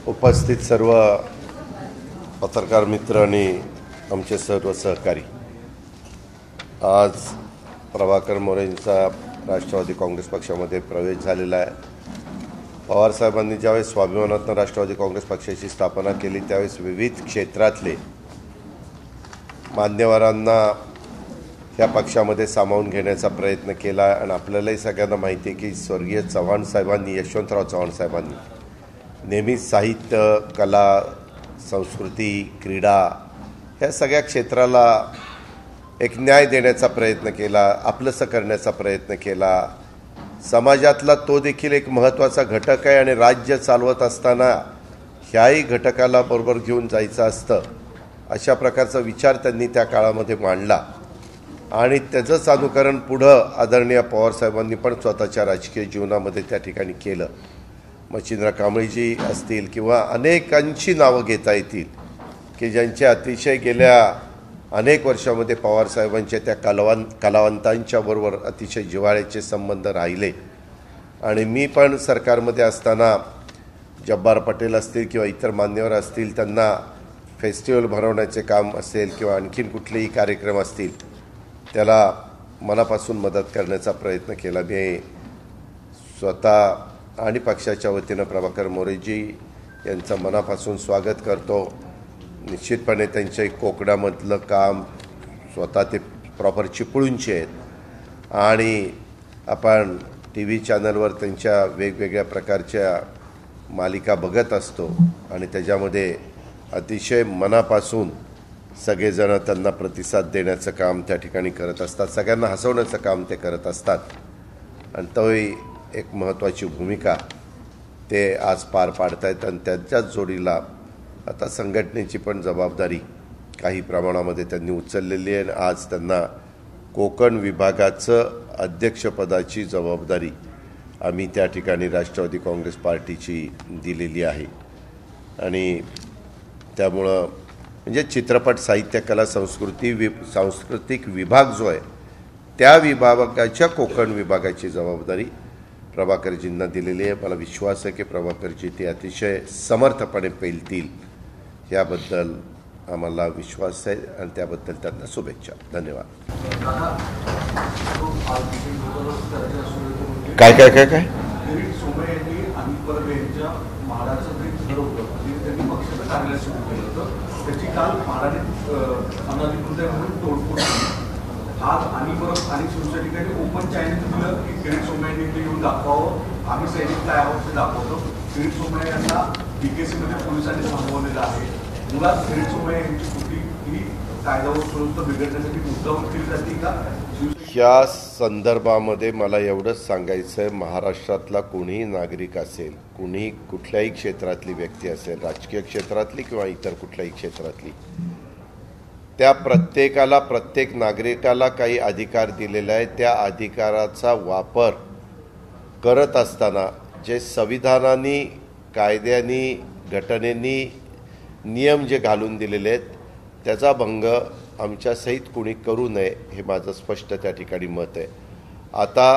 उपस्थित सर्व पत्रकार मित्र आणि आमचे सर्व सहकारी, आज प्रभाकर मोरेंचा राष्ट्रवादी काँग्रेस पक्षामध्ये प्रवेश झालेला आहे। पवार साहेबांनी ज्यावेळेस स्वाभिमानातून राष्ट्रवादी काँग्रेस पक्षाची स्थापना केली त्यावेळेस विविध क्षेत्रातले मान्यवरांना या पक्षामध्ये सामावून घेण्याचा प्रयत्न केला आणि आपल्यालाही सगळ्यांना माहिती आहे की स्वर्गीय चव्हाण साहेबांनी, यशवंतराव चव्हाण साहेबांनी नेहमी साहित्य, कला, संस्कृती, क्रीडा या सगळ्या क्षेत्राला एक न्याय देण्याचा प्रयत्न केला, आपलंसं करण्याचा प्रयत्न केला। समाजातला तो देखील एक महत्त्वाचा घटक आहे आणि राज्य चालवत असताना ह्याही घटकाला बरोबर घेऊन जायचं असतं, अशा प्रकारचा विचार त्यांनी त्या काळामध्ये मांडला आणि त्याचंच अनुकरण पुढं आदरणीय पवारसाहेबांनी पण स्वतःच्या राजकीय जीवनामध्ये त्या ठिकाणी केलं। मच्छिंद्र कांबळीजी असतील किंवा अनेकांची नावं घेता येतील की ज्यांचे अतिशय गेल्या अनेक वर्षामध्ये पवारसाहेबांच्या त्या कलावंतांच्या बरोबर अतिशय जिव्हाळ्याचे संबंध राहिले। आणि मी पण सरकारमध्ये असताना जब्बार पटेल असतील किंवा इतर मान्यवर असतील त्यांना फेस्टिवल भरवण्याचे काम असेल किंवा आणखीन कुठलेही कार्यक्रम असतील त्याला मनापासून मदत करण्याचा प्रयत्न केला। मी स्वतः आणि पक्षाच्या वतीनं प्रभाकर मोरेजी यांचं मनापासून स्वागत करतो। निश्चितपणे त्यांचे कोकणामधलं काम स्वतः ते प्रॉपर चिपळूणचे आहेत आणि आपण TV चॅनलवर त्यांच्या वेगवेगळ्या प्रकारच्या मालिका बघत असतो आणि त्याच्यामध्ये अतिशय मनापासून सगळेजण त्यांना प्रतिसाद देण्याचं काम त्या ठिकाणी करत असतात, सगळ्यांना हसवण्याचं काम ते करत असतात आणि तोही एक महत्त्वाची भूमिका ते आज पार पाडतायत। आणि त्यांच्याच जोडीला आता संघटनेची पण जबाबदारी काही प्रमाणामध्ये त्यांनी उचललेली आहे। आज त्यांना कोकण विभागाचं अध्यक्षपदाची जबाबदारी आम्ही त्या ठिकाणी राष्ट्रवादी काँग्रेस पार्टीची दिलेली आहे आणि त्यामुळं म्हणजे चित्रपट, साहित्य, कला, सांस्कृतिक विभाग जो आहे त्या विभागाच्या कोकण विभागाची जबाबदारी प्रभाकरजींना दिलेली आहे। मला विश्वास आहे की प्रभाकरजी ते अतिशय समर्थपणे पेलतील, याबद्दल आम्हाला विश्वास आहे आणि त्याबद्दल त्यांना शुभेच्छा। धन्यवाद। काय काय काय काय त्याची काल महाराष्ट्र अनाधिकृत म्हणून तोडफोड आज आणि परत आणि दुसऱ्या ठिकाणी ओपन चॅलेंज दिलं की किरीट सोमय्यांनी ते येऊन दाखवावं, आम्ही सैनिक काय आहोत ते दाखवतो। किरीट सोमय्या यांना BKC मध्ये पोलिसांनी थांबवलेलं आहे। मुळात किरीट सोमय्या यांची कृती ही कायदा व सुव्यवस्था बिघडण्यासाठी मुद्दाम केली जाते का? या संदर्भामध्ये मला एवढंच सांगायचं आहे, महाराष्ट्रातला कोणीही नागरिक असेल, कोणीही कुठल्याही क्षेत्रातली व्यक्ती असेल, राजकीय क्षेत्रातली किंवा इतर कुठल्याही क्षेत्रातली, त्या प्रत्येकाला, प्रत्येक नागरिकाला काही अधिकार दिलेला आहे। त्या अधिकाराचा वापर करत असताना जे संविधानाने, कायद्याने, घटनेने नियम जे घालून दिलेले आहेत त्याचा भंग आमच्या सहित कोणी करू नये हे माझं स्पष्ट त्या ठिकाणी मत आहे। आता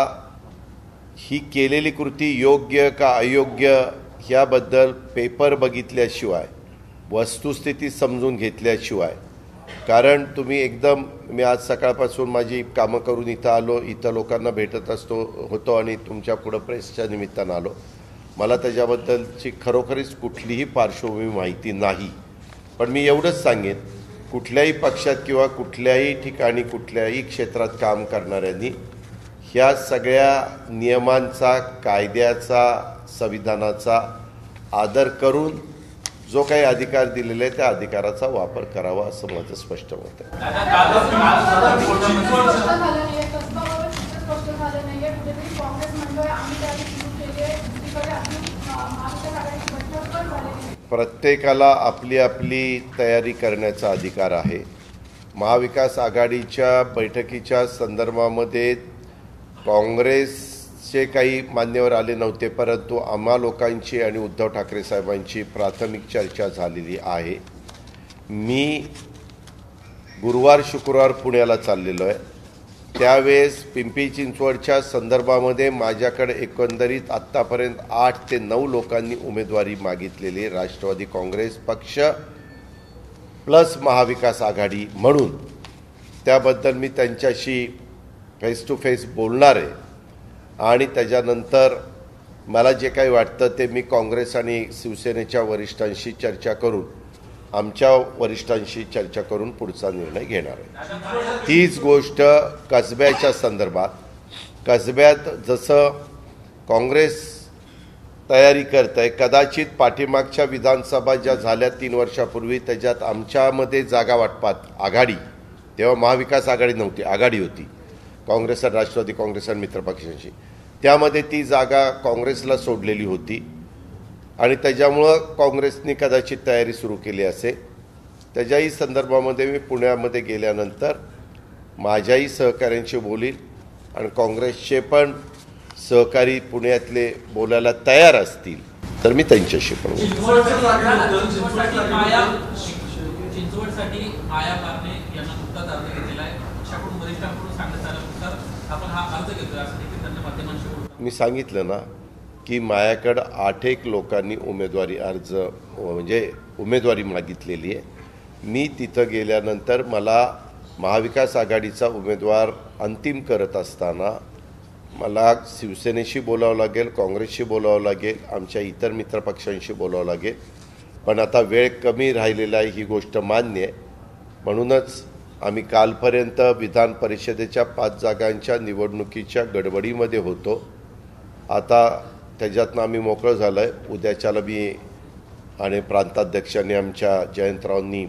ही केलेली कृती योग्य का अयोग्य ह्याबद्दल पेपर बघितल्याशिवाय, वस्तुस्थिती समजून घेतल्याशिवाय, कारण तुम्ही एकदम, मी आज सकाळपासून माझी कामं करून इथं आलो, इथं लोकांना भेटत होतो आणि तुमच्या पुढं प्रेसच्या निमित्तानं आलो, मला त्याच्याबद्दलची खरोखरीच कुठलीही पार्श्वभूमी माहिती नाही। पण मी एवढंच सांगेन, कुठल्याही पक्षात किंवा कुठल्याही ठिकाणी कुठल्याही क्षेत्रात काम करणाऱ्यांनी ह्या सगळ्या नियमांचा, कायद्याचा, संविधानाचा आदर करून जो काही अधिकार दिलेला आहे त्या अधिकाराचा वापर करावा असं माझं स्पष्ट मत आहे। प्रत्येकाला आपली आपली तयारी करण्याचा अधिकार आहे। महाविकास आघाडीच्या बैठकीच्या संदर्भामध्ये काँग्रेसचे काही मान्यवर आले नव्हते, परंतु आम्हा लोकांची आणि उद्धव ठाकरे साहेबांची प्राथमिक चर्चा झालेली आहे। मी गुरुवार शुक्रवार पुण्याला चाललेलो आहे त्यावेळेस पिंपरी चिंचवडच्या संदर्भामध्ये माझ्याकडे एकंदरीत आत्तापर्यंत 8 ते 9 लोकांनी उमेदवारी मागितलेली, राष्ट्रवादी काँग्रेस पक्ष प्लस महाविकास आघाडी म्हणून. त्याबद्दल मी त्यांच्याशी फेस टू फेस बोलणार आहे आणि त्याच्यानंतर मला जे काही वाटतं ते मी काँग्रेस आणि शिवसेनेच्या वरिष्ठांशी चर्चा करून, आमच्या वरिष्ठांशी चर्चा करून पुढचा निर्णय घेणार आहे. तीच गोष्ट कसब्याच्या संदर्भात. कसब्यात जसं काँग्रेस तयारी करत आहे, कदाचित पाठीमागच्या विधानसभा ज्या झाल्या 3 वर्षापूर्वी त्याच्यात आमच्यामध्ये जागा वाटपात आघाडी, तेव्हा महाविकास आघाडी नव्हती, आघाडी होती काँग्रेस आणि राष्ट्रवादी काँग्रेस आणि मित्रपक्षांची. त्यामध्ये ती जागा काँग्रेसला सोडलेली होती आणि त्याच्यामुळं काँग्रेसने कदाचित तयारी सुरू केली असेल. त्याच्याही संदर्भामध्ये मी पुण्यामध्ये गेल्यानंतर माझ्याही सहकाऱ्यांशी बोलील आणि काँग्रेसचे पण सहकारी पुण्यातले बोलायला तयार असतील तर मी त्यांच्याशी पण बोलेन. चिंचवडसाठी माया कारणे यांना नुकताच अर्ज घेतलेला आहे. पक्षाकडून वरिष्ठांकडून सांगण्यात आल्यानुसार आपण हा अर्ज घेतोय असं देखील त्यांच्या माध्यमांशी बोलतो. मी सांगितलं ना की माझ्याकडं 8 लोकांनी उमेदवारी अर्ज म्हणजे उमेदवारी मागितलेली आहे. मी तिथं गेल्यानंतर मला महाविकास आघाडीचा उमेदवार अंतिम करत असताना मला शिवसेनेशी बोलावं लागेल, काँग्रेसशी बोलावं लागेल, आमच्या इतर मित्रपक्षांशी बोलावं लागेल. पण आता वेळ कमी राहिलेला आहे ही गोष्ट मान्य आहे. म्हणूनच आम्ही कालपर्यंत विधान परिषदेच्या 5 जागांच्या निवडणुकीच्या गडबडीमध्ये होतो. आता त्याच्यातनं आम्ही मोकळं झालं आहे. उद्याच्याला मी आणि प्रांताध्यक्षांनी आमच्या जयंतरावांनी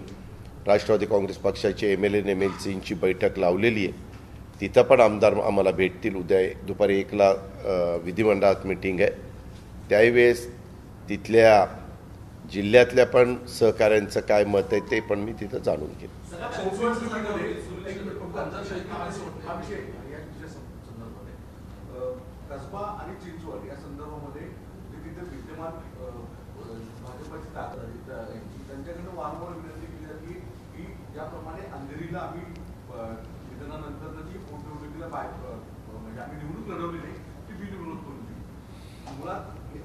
राष्ट्रवादी काँग्रेस पक्षाचे MLA आणि MLCंची बैठक लावलेली आहे. तिथं पण आमदार आम्हाला भेटतील. उद्या दुपारी 1ला विधिमंडळात मीटिंग आहे. त्यावेळेस तिथल्या जिल्ह्यातल्या पण सहकाऱ्यांचं काय मत आहे ते पण मी तिथं जाणून घेईन. कसबा आणि चिंचवड या संदर्भामध्ये जे तिथे विद्यमान भाजपची ताकद आहे त्यांच्याकडनं वारंवार विनंती केली जाते की ज्याप्रमाणे अंधेरीला आम्ही निधनानंतर जी पोटनिवडणुकीला म्हणजे आम्ही निवडणूक लढवली नाही ती बिनविरोध करून दिली. मुळात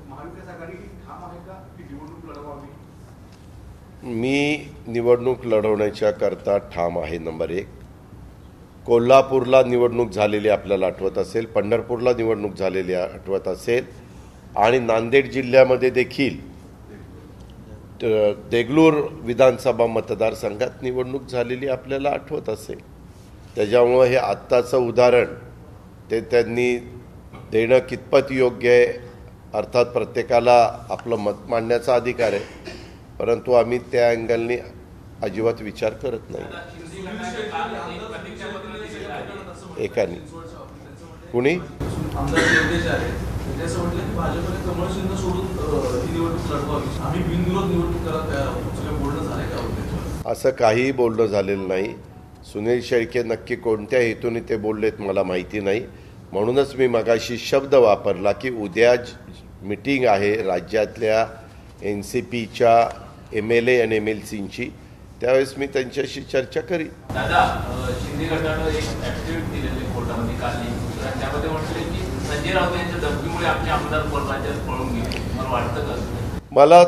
महाविकास आघाडी ही ठाम आहे का की निवडणूक लढवावी? मी निवडणूक लढवण्याच्या करता ठाम आहे. नंबर 1. कोल्हापूरला निवडणूक झालेली आपल्याला आठवत असेल, पंढरपूरला निवडणूक झालेली आठवत असेल आणि नांदेड जिल्ह्यामध्ये देखील देगलूर विधानसभा मतदारसंघात निवडणूक झालेली आपल्याला आठवत असेल. त्याच्यामुळं हे आत्ताचं उदाहरण ते त्यांनी देणं कितपत योग्य आहे. अर्थात प्रत्येकाला आपलं मत मांडण्याचा अधिकार आहे, परंतु आम्ही त्या अँगलनी अजिबात विचार करत नाही. एकाने कुणी आमदार निर्देश आहे त्याचं म्हटलं की भाजपने कमळ चिन्ह सोडून ही निवडणूक लढवावी, आम्ही बिनविरोध निवडणूक करायला तयार आहोत. सगळं बोलणं झालंय का? असं काहीही बोलणं झालेलं नाही. सुनील शेळके नक्की कोणत्या हेतूने ते बोललेत मला माहिती नाही. म्हणूनच मी मगाशी शब्द वापरला की उद्या मीटिंग आहे राज्यातल्या NCPच्या MLA आणि MLCंची. त्यावेळेस मी त्यांच्याशी चर्चा करीन. दादा, शिंदे गटानं एक ॲफिडेव्हिट दिलेले कोर्टामध्ये काल, त्यामध्ये म्हटले की संजय राऊत यांच्या धमकीमुळे आमचे आमदार राज्यात पळून गेले. मला वाटतं का? मला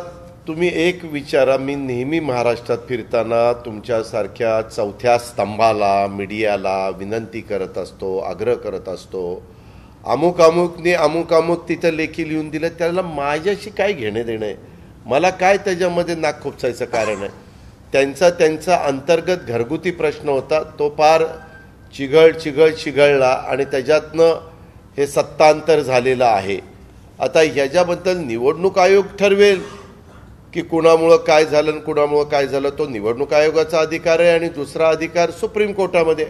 तुम्ही एक विचारा, मी नेहमी महाराष्ट्रात फिरताना तुमच्यासारख्या चौथ्या स्तंभाला मीडियाला विनंती करत असतो, आग्रह करत असतो. अमुक अमुक तिथं लेखी लिहून दिलं, त्याला माझ्याशी काय घेणे देणं आहे? मला काय त्याच्यामध्ये नाक खुपसायचं कारण आहे? त्यांचा अंतर्गत घरगुती प्रश्न होता, तो फार चिघळला आणि त्याच्यातनं हे सत्तांतर झालेलं आहे. आता ह्याच्याबद्दल निवडणूक आयोग ठरवेल की कुणामुळं काय झालं आणि कुणामुळं काय झालं. तो निवडणूक आयोगाचा अधिकार आहे आणि दुसरा अधिकार सुप्रीम कोर्टामध्ये.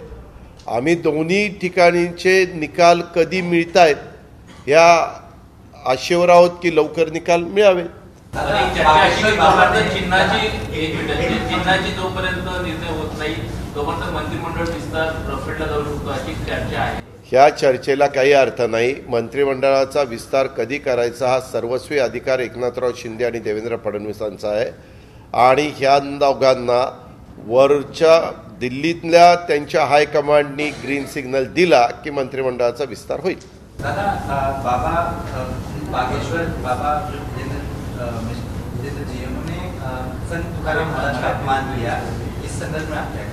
आम्ही दोन्ही ठिकाणींचे निकाल कधी मिळतायत या आशेवर आहोत की लवकर निकाल मिळावे. चिन्हाची जोपर्यंत निर्णय होत नाही तोपर्यंत मंत्रिमंडळ विस्तार रफेडला जाऊ शकतो अशी चर्चा आहे. ह्या चर्चेला काही अर्थ नाही. मंत्रिमंडळाचा विस्तार कधी करायचा हा सर्वस्वी अधिकार एकनाथराव शिंदे आणि देवेंद्र फडणवीसांचा आहे आणि ह्या दोघांना वरच्या दिल्लीतल्या त्यांच्या हायकमांडनी ग्रीन सिग्नल दिला की मंत्रिमंडळाचा विस्तार होईल. दादा, बाबा बागेश्वर बाबा जितेंद्र जी उन्होंने संत तुकाराम महाराज का अपमान किया, इस संदर्भ में आप क्या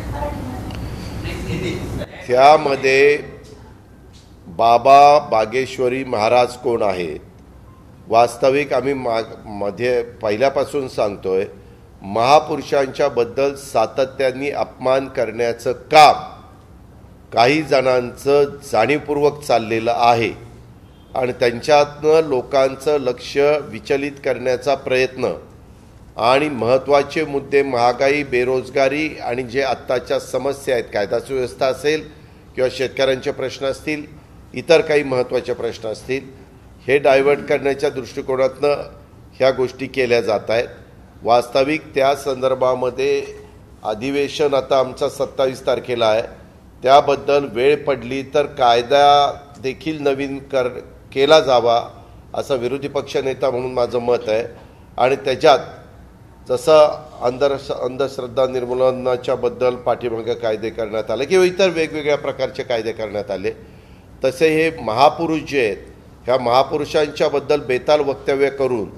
कहेंगे? त्यामध्ये बाबा बागेश्वरी महाराज कोण आहेत? वास्तविक आम्ही मध्ये पहिल्यापासून सांगतोय, महापुरुषांच्या बद्दल सातत्याने अपमान करण्याचं काम काही जणांचं जाणीवपूर्वक चाललेलं आहे आणि त्यांच्यातनं लोकांचं लक्ष विचलित करण्याचा प्रयत्न आणि महत्त्वाचे मुद्दे महागाई, बेरोजगारी आणि जे आत्ताच्या समस्या आहेत, कायदा सुव्यवस्था असेल किंवा शेतकऱ्यांचे प्रश्न असतील, इतर काही महत्त्वाचे प्रश्न असतील, हे डायव्हर्ट करण्याच्या दृष्टिकोनातनं ह्या गोष्टी केल्या जात आहेत. वास्तविक त्या संदर्भामध्ये अधिवेशन आता आमचा 27 तारखेला आहे. त्याबद्दल वेळ पडली तर कायदा देखील नवीन केला जावा असं विरोधी पक्षनेता म्हणून माझं मत आहे. आणि त्याच्यात जसं अंधश्रद्धा निर्मूलनाच्या बद्दल पाठीमागे कायदे करण्यात आले किंवा इतर वेगवेगळ्या प्रकारचे कायदे करण्यात आले, तसे हे महापुरुष जे आहेत, ह्या महापुरुषांच्याबद्दल बेताल वक्तव्य करून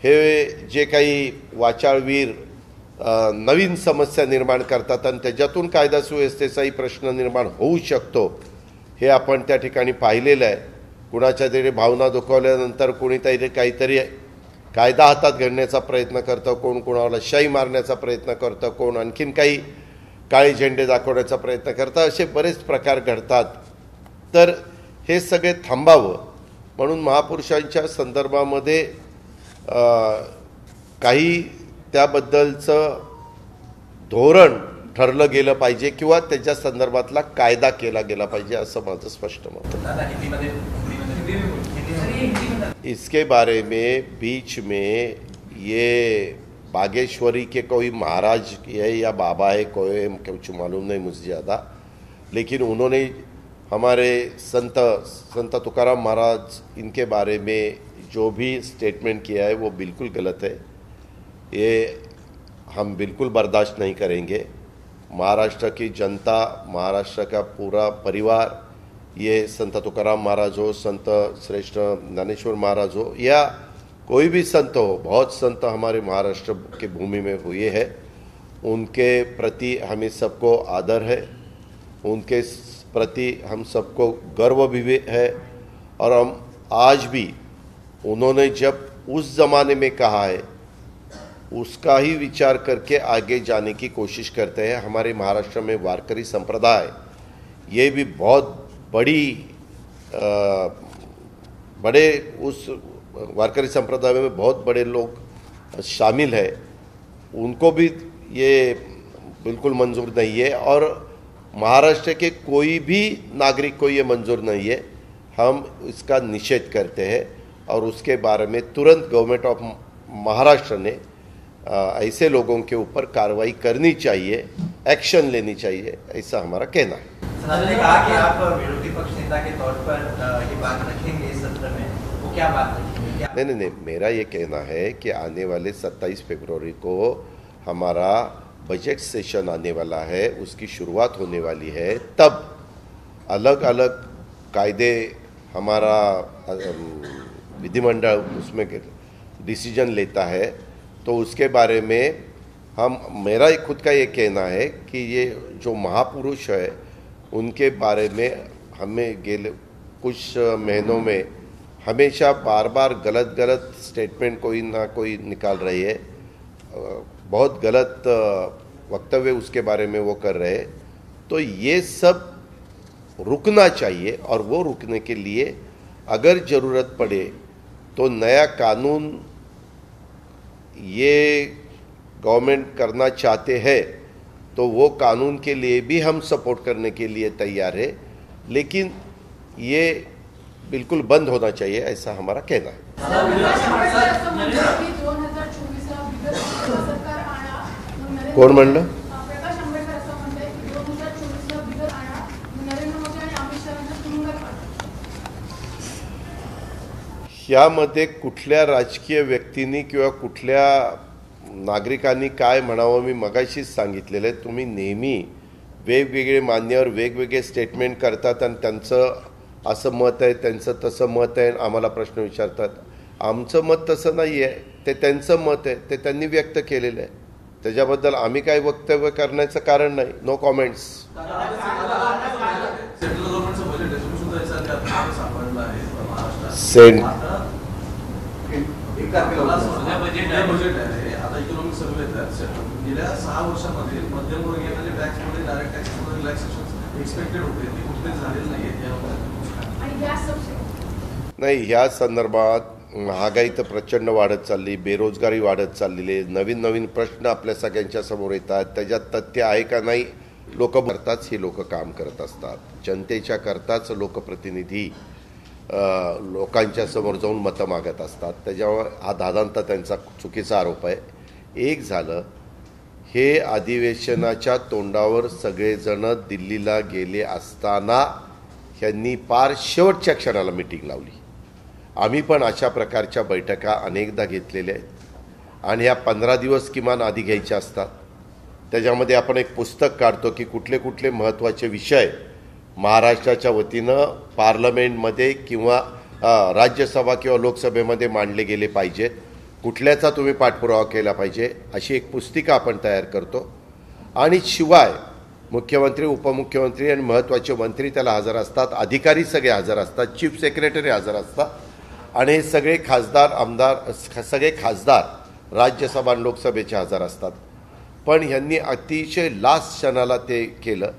हे जे काही वाचाळवीर नवीन समस्या निर्माण करतात आणि त्याच्यातून कायदा सुव्यवस्थेचाही प्रश्न निर्माण होऊ शकतो, हे आपण त्या ठिकाणी पाहिलेलं आहे. कुणाच्या तरी भावना दुखावल्यानंतर कोणीतरी काहीतरी कायदा हातात घेण्याचा प्रयत्न करतं, कोण कोणाला शाई मारण्याचा प्रयत्न करतं, कोण आणखीन काही काळे झेंडे दाखवण्याचा प्रयत्न करतं, असे बरेच प्रकार घडतात. तर हे सगळे थांबावं म्हणून महापुरुषांच्या संदर्भामध्ये काही त्याबद्दलचं धोरण ठरलं गेलं पाहिजे किंवा त्याच्या संदर्भातला कायदा केला गेला पाहिजे, असं माझं स्पष्ट मत आहे. इसके बारे में बीच में ये बागेश्वरी के कोई महाराज है या बाबा है, कोई कुछ मालूम नहीं मुझे ज़्यादा, लेकिन उन्होंने हमारे संत तुकाराम महाराज इनके बारे में जो भी स्टेटमेंट किया है वो बिल्कुल गलत है. ये हम बिल्कुल बर्दाश्त नहीं करेंगे. महाराष्ट्र की जनता, महाराष्ट्र का पूरा परिवार, ये संत तुकाराम महाराज हो, संत श्रेष्ठ ज्ञानेश्वर महाराज हो या कोई भी संत हो, बहुत संत हमारे महाराष्ट्र की भूमि में हुए हैं. उनके प्रति हमें सबको आदर है, उनके प्रति हम सबको गर्व भी है. और हम आज भी उन्होंने जब उस ज़माने में कहा है उसका ही विचार करके आगे जाने की कोशिश करते हैं. हमारे महाराष्ट्र में वारकरी संप्रदाय, ये भी बहुत बड़े उस वारकरी संप्रदाय में बहुत बड़े लोग शामिल है, उनको भी ये बिल्कुल मंजूर नहीं है और महाराष्ट्र के कोई भी नागरिक को ये मंजूर नहीं है. हम इसका निषेध करते हैं और उसके बारे में तुरंत गवर्नमेंट ऑफ महाराष्ट्र ने ऐसे लोगों के ऊपर कार्रवाई करनी चाहिए, एक्शन लेनी चाहिए, ऐसा हमारा कहना है. आपने कहा कि आप विरोधी पक्ष नेता के तौर पर ये बात रखेंगे इस सत्र में, वो क्या बात रखेंगे? नहीं, मेरा ये कहना है कि आने वाले 27 फरवरी को हमारा बजट सेशन आने वाला है, उसकी शुरुआत होने वाली है. तब अलग अलग कायदे हमारा विधिमंडल उसमें डिसीजन लेता है, तो उसके बारे में मेरा खुद का ये कहना है कि ये जो महापुरुष है उनके बारे में हमें कुछ महीनों में हमेशा बार बार गलत स्टेटमेंट कोई ना कोई निकाल रही है, बहुत गलत वक्तव्य उसके बारे में वो कर रहे हैं. तो ये सब रुकना चाहिए और वो रुकने के लिए अगर ज़रूरत पड़े तो नया कानून ये गवर्नमेंट करना चाहते हैं तो वो कानून के लिए भी हम सपोर्ट करने के लिए तैयार है, लेकिन ये बिल्कुल बंद होना चाहिए, ऐसा हमारा कहना है. कोण म्हणलं? यामध्ये कुठल्या राजकीय व्यक्तींनी किंवा कुठल्या नागरिकांनी काय म्हणावं मी मगाशीच सांगितलेलं आहे. तुम्ही नेहमी वेगवेगळे मान्यवर वेगवेगळे स्टेटमेंट करतात आणि त्यांचं असं मत आहे, त्यांचं तसं मत आहे, आम्हाला प्रश्न विचारतात. आमचं मत तसं नाही आहे, ते त्यांचं मत आहे, ते त्यांनी व्यक्त केलेलं आहे. त्याच्याबद्दल आम्ही काही वक्तव्य करण्याचं कारण नाही. No comments. सेंट्रल गव्हर्नमेंटचं बजेट आहे, तुम्ही सुद्धा याच्यात आता सापडलं आहे महाराष्ट्रात. सेंट आता एक तारखेला बजेट आहे. आता इकॉनॉमिक सर्वे येतात. गेल्या 6 वर्षांमध्ये मध्यमवर्गीय टॅक्समध्ये डायरेक्ट टॅक्समध्ये रिलॅक्सेशन एक्सपेक्टेड होते, ते कुठेच झालेलं नाही आहे. नाही, ह्या संदर्भात महागाई तर प्रचंड वाढत चालली, बेरोजगारी वाढत चाललेली आहे, नवीन नवीन प्रश्न आपल्या सगळ्यांच्या समोर येतात. त्याच्यात तथ्य आहे का नाही, लोक करताच हे लोक काम करत असतात. जनतेच्या करताच लोकप्रतिनिधी लोकांच्या समोर जाऊन मतं मागत असतात. त्याच्यावर हा दादांता त्यांचा चुकीचा आरोप आहे. एक झालं, हे अधिवेशनाच्या तोंडावर सगळेजण दिल्लीला गेले असताना ह्यांनी पार शेवटच्या क्षणाला मिटिंग लावली. आम्ही पण अशा प्रकारच्या बैठका अनेकदा घेतलेल्या आहेत आणि ह्या 15 दिवस किमान आधी घ्यायच्या असतात. त्याच्यामध्ये आपण एक पुस्तक काढतो की कुठले कुठले महत्त्वाचे विषय महाराष्ट्राच्या वतीनं पार्लमेंटमध्ये किंवा राज्यसभा किंवा लोकसभेमध्ये मांडले गेले पाहिजेत, कुठल्याचा तुम्ही पाठपुरावा केला पाहिजे, अशी एक पुस्तिका आपण तयार करतो. आणि शिवाय मुख्यमंत्री, उपमुख्यमंत्री आणि महत्त्वाचे मंत्री त्याला हजर असतात, अधिकारी सगळे हजर असतात, चीफ सेक्रेटरी हजर असतात आणि हे सगळे खासदार, आमदार, सगळे खासदार राज्यसभा आणि लोकसभेचे हजर असतात. पण ह्यांनी अतिशय लास्ट क्षणाला ते केलं.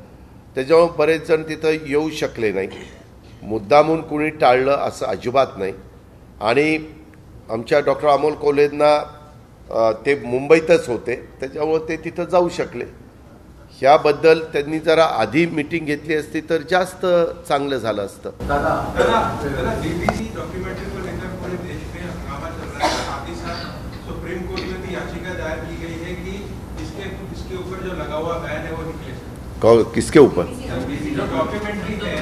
त्याच्यामुळे बरेच जण तिथं येऊ शकले नाही. मुद्दामून कुणी टाळलं असं अजिबात नाही. आणि आमच्या डॉक्टर अमोल कोल्हेंना ते मुंबईतच होते, त्याच्यामुळे ते तिथं जाऊ शकले. ह्याबद्दल त्यांनी जरा आधी मीटिंग घेतली असती तर जास्त चांगलं झालं असतं. डॉक्यूमेंट्री को लेकर पूरे देश में हंगामा चल रहा है. साथ ही साथ सुप्रीम कोर्ट में भी याचिका दायर की गई है कि इसके ऊपर जो लगा हुआ बैन है वो निकले. किसके ऊपर? जो डॉक्यूमेंट्री है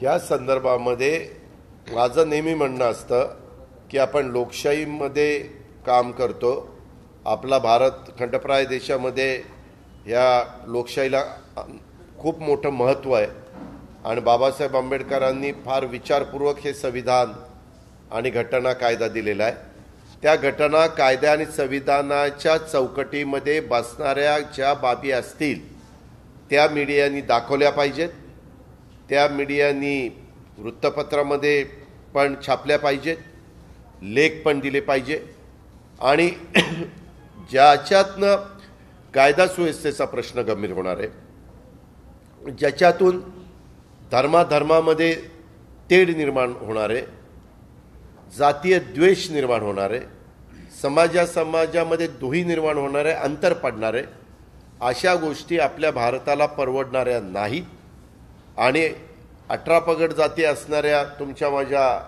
ह्या संदर्भामध्ये माझं नेहमी म्हणणं असतं की आपण लोकशाहीमध्ये काम करतो. आपला भारत खंडप्राय देशामध्ये ह्या लोकशाहीला खूप मोठं महत्त्व आहे आणि बाबासाहेब आंबेडकरांनी फार विचारपूर्वक हे संविधान आणि घटना कायदा दिलेला आहे. त्या घटना कायदा आणि संविधानाच्या चौकटीमध्ये बसणाऱ्या ज्या बाबी असतील त्या मीडियानी दाखवल्या पाहिजेत, त्या मीडियानी वृत्तपत्रामध्ये पण छापल्या पाहिजेत, लेख पण दिले पाहिजे आणि ज्याच्यातनं कायदा सुव्यवस्थेचा प्रश्न गंभीर होणार आहे, ज्याच्यातून धर्माधर्मामध्ये तेढ निर्माण होणार आहे, जातीय द्वेष निर्माण होणार आहे, समाजामध्ये दुही निर्माण होणार आहे, अंतर पडणार आहे, अशा गोष्टी आपल्या भारताला परवडणाऱ्या नाहीत. आणि 18 पगड जाती असणाऱ्या तुमच्या माझ्या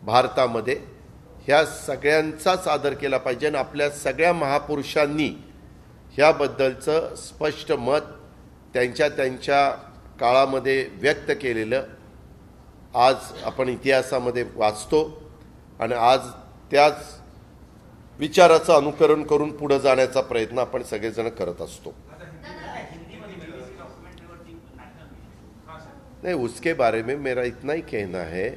भारतामध्ये ह्या सगळ्यांचाच आदर केला पाहिजे आणि आपल्या सगळ्या महापुरुषांनी ह्याबद्दलचं स्पष्ट मत त्यांच्या काळामध्ये व्यक्त केलेलं आज आपण इतिहासामध्ये वाचतो आणि आज त्याच विचाराचं अनुकरण करून पुढे जाण्याचा प्रयत्न आपण सगळेजण करत असतो. नहीं, उसके बारे में मेरा इतना ही कहना है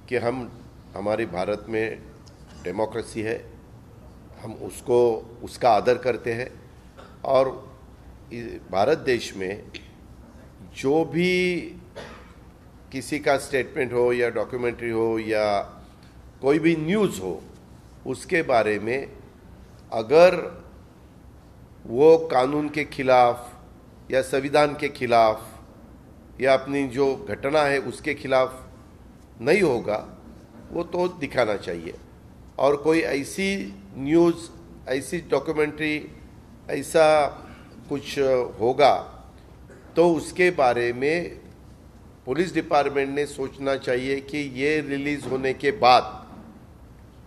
कि हमारे भारत में डेमोक्रेसी है, हम उसका आदर करते हैं और भारत देश में जो भी किसी का स्टेटमेंट हो या डॉक्यूमेंट्री हो या कोई भी न्यूज़ हो, उसके बारे में अगर वो कानून के खिलाफ या संविधान के खिलाफ या अपनी जो घटना है उसके खिलाफ नहीं होगा, वो तो दिखाना चाहिए. और कोई ऐसी न्यूज़, ऐसी डॉक्यूमेंट्री, ऐसा कुछ होगा तो उसके बारे में पुलिस डिपार्टमेंट ने सोचना चाहिए कि ये रिलीज़ होने के बाद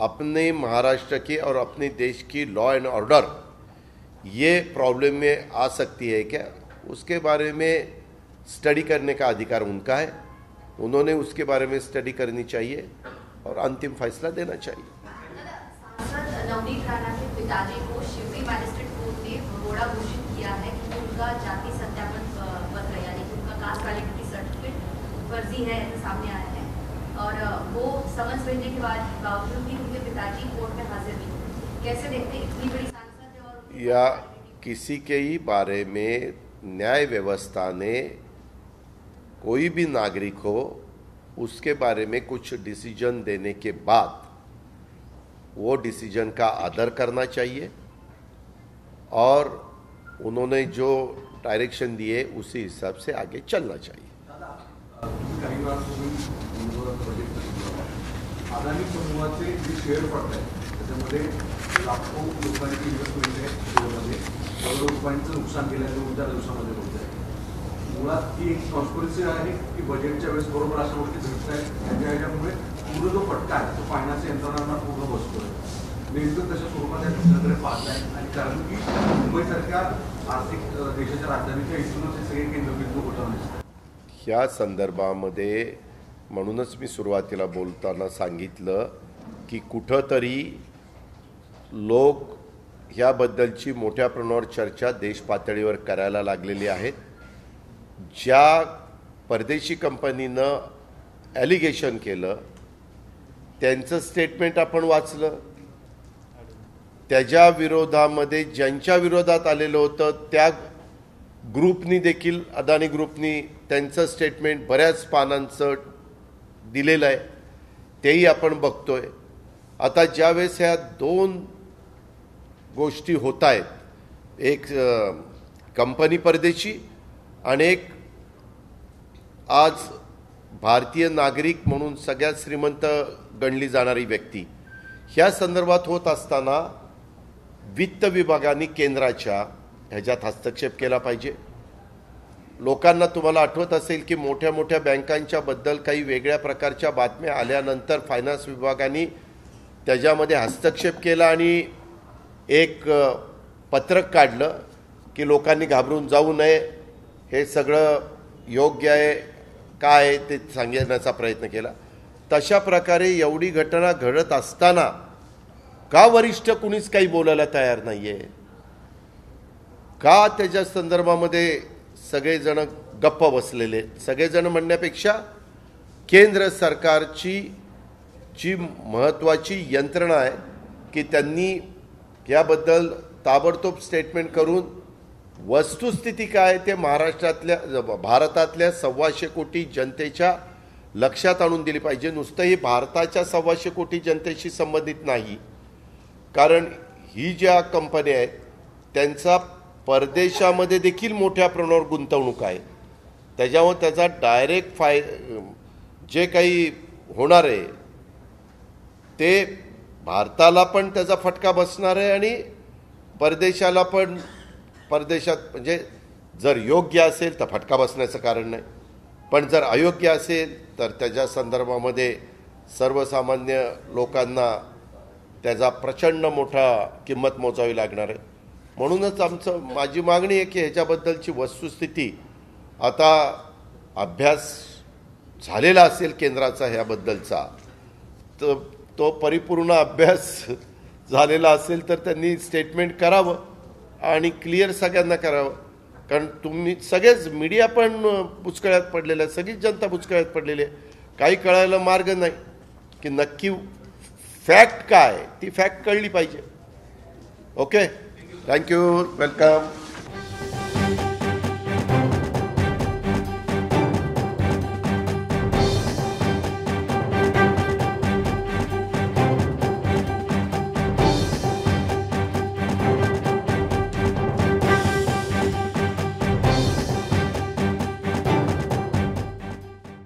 अपने महाराष्ट्र की और अपने देश की लॉ एंड ऑर्डर ये प्रॉब्लम में आ सकती है क्या, उसके बारे में स्टडी करने का अधिकार उनका है. उन्होंने उसके बारे में स्टडी करनी चाहिए और अंतिम फैसला देना चाहिए। सांसद नवनीत राणा के पिताजी को शिवरी मैजिस्ट्रेट कोर्ट ने भगोड़ा घोषित किया है कि उनका जाति सत्यापन पत्र यानी कि उनका कास्ट वैलिडिटी सर्टिफिकेट फर्जी है, ऐसा सामने आया है और वो समन्स भेजने के बावजूद भी उनके पिताजी कोर्ट में हाजिर नहीं हुए। कैसे देखते हैं इतनी बड़ी सांसद है और या किसी के ही बारे में न्याय व्यवस्था ने कोई भी नागरिक हो उसके बारे में कुछ डिसीजन देने के बाद वो डिसीजन का आदर करना चाहिए और उन्होंने जो डायरेक्शन दिए उसी हिसाब से आगे चलना चाहिए। काही वेळापूर्वी बजेट अदानी समूहाचे जे शेअर पडत आहेत त्याच्यामध्ये लाखो रुपयांची इन्व्हेस्टमेंट आहे शेअरमध्ये, करोडो रुपयांचं नुकसान केल्याचं 2-4 दिवसामध्ये होत आहे। मुळात ती एक कॉन्स्पिरसी आहे की बजेटच्या वेळेस बरोबर अशा गोष्टी घडत आहेत ह्याच्यामुळे पूर्ण जो फटका आहे तो फायनान्स यंत्रणांना पूर्ण बसतोय। नेमकं तशा स्वरूपात या घटनेकडे पाहताय आणि कारण की मुंबईसारख्या आर्थिक देशाच्या राजधानीच्या इथूनच हे सगळे केंद्रबिंदू होतं। ह्या संदर्भामध्ये म्हणूनच मी सुरुवातीला बोलताना सांगितलं की कुठंतरी लोक ह्याबद्दलची मोठ्या प्रमाणावर चर्चा देश पातळीवर करायला लागलेली आहेत। ज्या परदेशी कंपनीनं ॲलिगेशन केलं त्यांचं स्टेटमेंट आपण वाचलं, त्याच्या विरोधामध्ये ज्यांच्या विरोधात आलेलं होतं त्या ग्रुपनी देखील अदानी ग्रुपनी त्यांचं स्टेटमेंट बऱ्याच पानांचं दिलेलं आहे, तेही आपण बघतोय। आता ज्यावेळेस ह्या दोन गोष्टी होत आहेत, एक कंपनी परदेशी आणि एक आज भारतीय नागरिक म्हणून सगळ्यात श्रीमंत गणली जाणारी व्यक्ती, ह्या संदर्भात होत असताना वित्त विभागाने केंद्राच्या ह्याच्यात हस्तक्षेप केला पाहिजे। लोकांना तुम्हाला आठवत असेल की मोठ्या मोठ्या बँकांच्या बद्दल काही वेगळ्या प्रकारच्या बातम्या आल्यानंतर फायनान्स विभागाने त्याच्यामध्ये हस्तक्षेप केला आणि एक पत्रक काढलं की लोकांनी घाबरून जाऊ नये, हे सगळं योग्य आहे काय ते सांगण्याचा प्रयत्न केला। तशा प्रकारे एवढी घटना घडत असताना का वरिष्ठ कुणीच काही बोलायला तयार नाहीये? का त्याच्या संदर्भामध्ये सगळेजण गप्प बसलेले? सगळेजण म्हणण्यापेक्षा केंद्र सरकारची जी महत्त्वाची यंत्रणा आहे की त्यांनी याबद्दल ताबडतोब स्टेटमेंट करून वस्तुस्थिती काय ते महाराष्ट्रातल्या भारतातल्या 125 कोटी जनतेच्या लक्षात आणून दिली पाहिजे। नुसतं ही भारताच्या 125 कोटी जनतेशी संबंधित नाही, कारण ही ज्या कंपन्या आहेत त्यांचा परदेशामध्ये देखील मोठ्या प्रमाणावर गुंतवणूक आहे, त्याच्यामुळे त्याचा डायरेक्ट जे काही होणार आहे ते भारताला पण त्याचा फटका बसणार आहे आणि परदेशाला पण। परदेशात म्हणजे जर योग्य असेल तर फटका बसण्याचं कारण नाही, पण जर अयोग्य असेल तर त्याच्या संदर्भामध्ये सर्वसामान्य लोकांना त्याचा प्रचंड मोठा किंमत मोजावी लागणार आहे। म्हणूनच माझी मागणी आहे की ह्याच्याबद्दलची वस्तुस्थिती आता अभ्यास झालेला असेल केंद्राचा ह्याबद्दलचा, तर तो परिपूर्ण अभ्यास झालेला असेल तर त्यांनी स्टेटमेंट करावं आणि क्लिअर सगळ्यांना करावं। कारण तुम्ही सगळेच मीडिया पण बुचकळ्यात पडलेलं आहे, सगळीच जनता बुचकळ्यात पडलेली आहे, काही कळायला मार्ग नाही की नक्की फॅक्ट काय, ती फॅक्ट कळली पाहिजे। Okay, thank you, welcome.